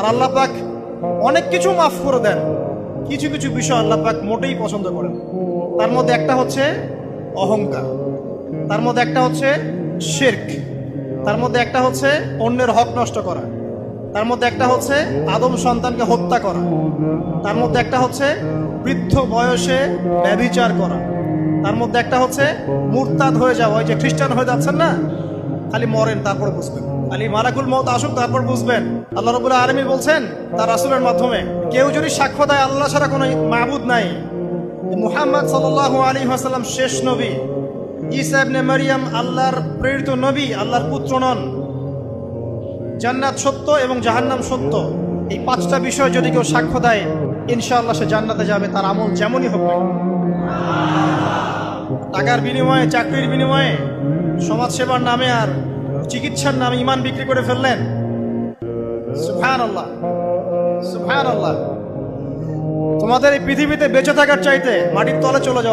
আর আল্লাহ পাক অনেক কিছু মাফ করে দেন, কিছু কিছু বিষয় আল্লাহ পাক মোটেই পছন্দ করেন। তার মধ্যে একটা হচ্ছে অহংকার, তার মধ্যে একটা হচ্ছে শিরক, তার মধ্যে একটা হচ্ছে অন্যের হক নষ্ট করা, তার মধ্যে একটা হচ্ছে আদম সন্তানকে হত্যা করা, তার মধ্যে একটা হচ্ছে বৃদ্ধ বয়সে ব্যভিচার করা, তার মধ্যে একটা হচ্ছে মুরতাদ হয়ে যাওয়া। ওই যে খ্রিস্টান হয়ে যাচ্ছেন না, খালি মরেন তারপরে বুঝবেন, খালি মালাকুল মউত আসুক তারপর বুঝবেন। আল্লাহ রাব্বুল আলামিন বলছেন তার রাসূলের মাধ্যমে, কেউ যদি সাক্ষ্য দেয় আল্লাহ ছাড়া কোনো মাবুদ নাই, মুহাম্মদ সাল্লাল্লাহু আলাইহি ওয়াসাল্লাম শেষ নবী, ঈসা ইবনে মারইয়াম আল্লাহর প্রেরিত নবী, আল্লাহর পুত্র নন, জান্নাত সত্য এবং জাহান্নাম সত্য, এই পাঁচটা বিষয় যদি কেউ সাক্ষ্য দেয় ইনশাআল্লাহ সে জান্নাতে যাবে, তার আমল যেমনই হোক না। টাকার বিনিময়ে, চাকরির বিনিময়ে, সমাজ সেবার নামে আর চিকিৎসার নামে ইমান বিক্রি করে ফেললেন, সুবহানাল্লাহ সুবহানাল্লাহ। তোমাদের এই পৃথিবীতে বেঁচে থাকার চাইতে মাটির তলে চলে যাওয়া